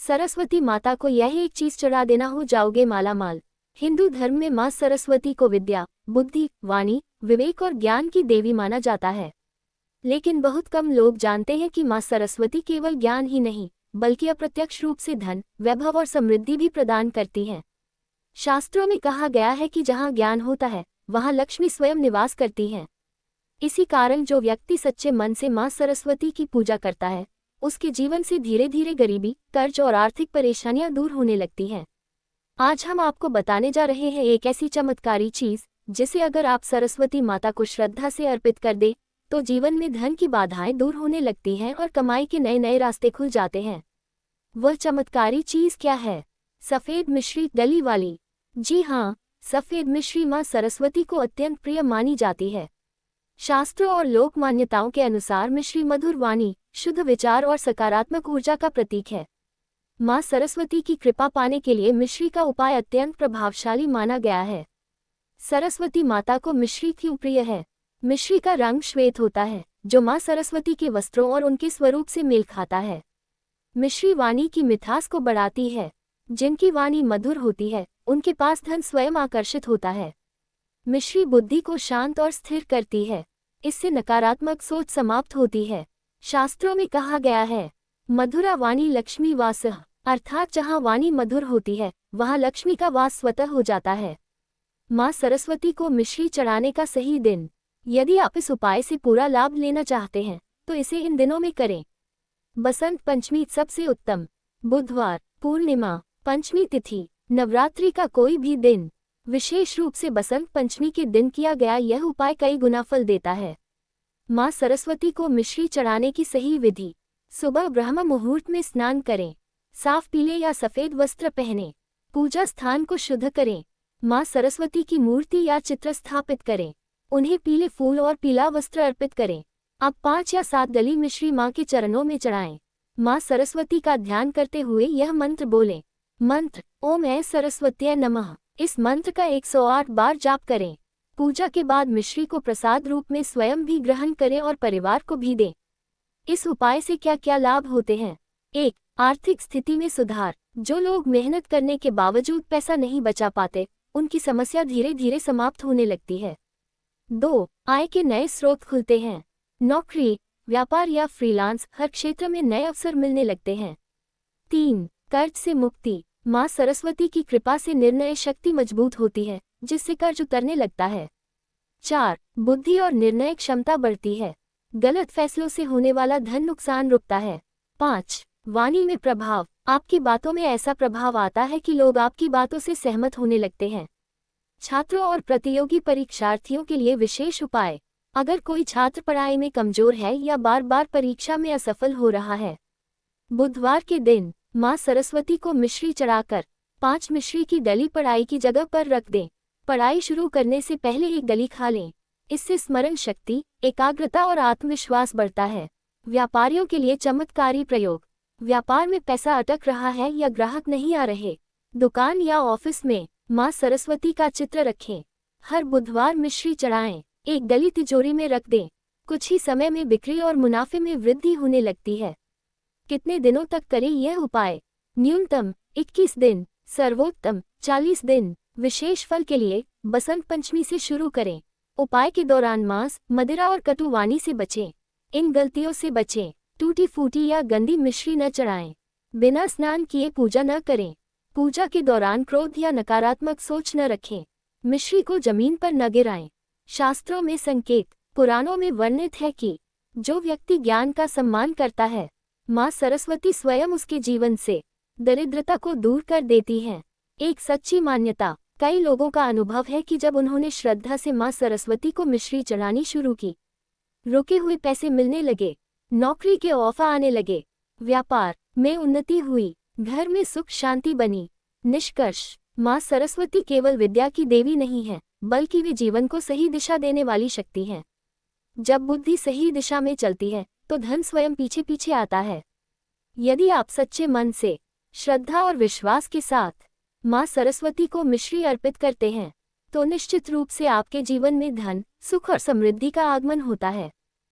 सरस्वती माता को यह एक चीज चढ़ा देना, हो जाओगे माला माल। हिंदू धर्म में माँ सरस्वती को विद्या, बुद्धि, वाणी, विवेक और ज्ञान की देवी माना जाता है। लेकिन बहुत कम लोग जानते हैं कि माँ सरस्वती केवल ज्ञान ही नहीं, बल्कि अप्रत्यक्ष रूप से धन, वैभव और समृद्धि भी प्रदान करती हैं। शास्त्रों में कहा गया है कि जहाँ ज्ञान होता है, वहाँ लक्ष्मी स्वयं निवास करती हैं। इसी कारण जो व्यक्ति सच्चे मन से माँ सरस्वती की पूजा करता है, उसके जीवन से धीरे धीरे गरीबी, कर्ज और आर्थिक परेशानियां दूर होने लगती हैं। आज हम आपको बताने जा रहे हैं एक ऐसी चमत्कारी चीज, जिसे अगर आप सरस्वती माता को श्रद्धा से अर्पित कर दे, तो जीवन में धन की बाधाएं दूर होने लगती हैं और कमाई के नए नए रास्ते खुल जाते हैं। वह चमत्कारी चीज क्या है? सफेद मिश्री डली वाली। जी हाँ, सफेद मिश्री माँ सरस्वती को अत्यंत प्रिय मानी जाती है। शास्त्रों और लोक मान्यताओं के अनुसार मिश्री मधुर वाणी, शुद्ध विचार और सकारात्मक ऊर्जा का प्रतीक है। माँ सरस्वती की कृपा पाने के लिए मिश्री का उपाय अत्यंत प्रभावशाली माना गया है। सरस्वती माता को मिश्री क्यों प्रिय है? मिश्री का रंग श्वेत होता है, जो माँ सरस्वती के वस्त्रों और उनके स्वरूप से मेल खाता है। मिश्री वाणी की मिठास को बढ़ाती है। जिनकी वाणी मधुर होती है, उनके पास धन स्वयं आकर्षित होता है। मिश्री बुद्धि को शांत और स्थिर करती है। इससे नकारात्मक सोच समाप्त होती है। शास्त्रों में कहा गया है, मधुरा वाणी लक्ष्मी वासः, अर्थात जहाँ वाणी मधुर होती है, वहाँ लक्ष्मी का वास स्वतः हो जाता है। माँ सरस्वती को मिश्री चढ़ाने का सही दिन। यदि आप इस उपाय से पूरा लाभ लेना चाहते हैं, तो इसे इन दिनों में करें। बसंत पंचमी सबसे उत्तम। बुधवार, पूर्णिमा, पंचमी तिथि, नवरात्रि का कोई भी दिन। विशेष रूप से बसंत पंचमी के दिन किया गया यह उपाय कई गुना फल देता है। माँ सरस्वती को मिश्री चढ़ाने की सही विधि। सुबह ब्रह्म मुहूर्त में स्नान करें। साफ पीले या सफेद वस्त्र पहनें। पूजा स्थान को शुद्ध करें। माँ सरस्वती की मूर्ति या चित्र स्थापित करें। उन्हें पीले फूल और पीला वस्त्र अर्पित करें। अब 5 या 7 डली मिश्री माँ के चरणों में चढ़ाएं। माँ सरस्वती का ध्यान करते हुए यह मंत्र बोलें। मंत्र: ओम ऐं सरस्वत्यै नमः। इस मंत्र का 108 बार जाप करें। पूजा के बाद मिश्री को प्रसाद रूप में स्वयं भी ग्रहण करें और परिवार को भी दें। इस उपाय से क्या क्या लाभ होते हैं? 1. आर्थिक स्थिति में सुधार। जो लोग मेहनत करने के बावजूद पैसा नहीं बचा पाते, उनकी समस्या धीरे धीरे समाप्त होने लगती है। 2. आय के नए स्रोत खुलते हैं। नौकरी, व्यापार या फ्रीलांस हर क्षेत्र में नए अवसर मिलने लगते हैं। 3. कर्ज से मुक्ति। माँ सरस्वती की कृपा से निर्णय शक्ति मजबूत होती है, जिससे कर्ज उतरने लगता है। 4. बुद्धि और निर्णय क्षमता बढ़ती है। गलत फैसलों से होने वाला धन नुकसान रुकता है। 5. वाणी में प्रभाव। आपकी बातों में ऐसा प्रभाव आता है कि लोग आपकी बातों से सहमत होने लगते हैं। छात्रों और प्रतियोगी परीक्षार्थियों के लिए विशेष उपाय। अगर कोई छात्र पढ़ाई में कमजोर है या बार बार परीक्षा में असफल हो रहा है, बुधवार के दिन माँ सरस्वती को मिश्री चढ़ाकर 5 मिश्री की डली पढ़ाई की जगह पर रख दें। पढ़ाई शुरू करने से पहले एक डली खा लें। इससे स्मरण शक्ति, एकाग्रता और आत्मविश्वास बढ़ता है। व्यापारियों के लिए चमत्कारी प्रयोग। व्यापार में पैसा अटक रहा है या ग्राहक नहीं आ रहे, दुकान या ऑफिस में माँ सरस्वती का चित्र रखें। हर बुधवार मिश्री चढ़ाएं। एक डली तिजोरी में रख दें। कुछ ही समय में बिक्री और मुनाफे में वृद्धि होने लगती है। कितने दिनों तक करें यह उपाय? न्यूनतम 21 दिन, सर्वोत्तम 40 दिन। विशेष फल के लिए बसंत पंचमी से शुरू करें। उपाय के दौरान मांस, मदिरा और कटु वाणी से बचें। इन गलतियों से बचें। टूटी फूटी या गंदी मिश्री न चढ़ाएं। बिना स्नान किए पूजा न करें। पूजा के दौरान क्रोध या नकारात्मक सोच न रखें। मिश्री को जमीन पर न गिराएं। शास्त्रों में संकेत, पुराणों में वर्णित है कि जो व्यक्ति ज्ञान का सम्मान करता है, माँ सरस्वती स्वयं उसके जीवन से दरिद्रता को दूर कर देती हैं। एक सच्ची मान्यता। कई लोगों का अनुभव है कि जब उन्होंने श्रद्धा से माँ सरस्वती को मिश्री चढ़ानी शुरू की, रुके हुए पैसे मिलने लगे, नौकरी के ऑफर आने लगे, व्यापार में उन्नति हुई, घर में सुख शांति बनी। निष्कर्ष: माँ सरस्वती केवल विद्या की देवी नहीं है, बल्कि वे जीवन को सही दिशा देने वाली शक्ति हैं। जब बुद्धि सही दिशा में चलती है, तो धन स्वयं पीछे पीछे आता है। यदि आप सच्चे मन से, श्रद्धा और विश्वास के साथ माँ सरस्वती को मिश्री अर्पित करते हैं, तो निश्चित रूप से आपके जीवन में धन, सुख और समृद्धि का आगमन होता है।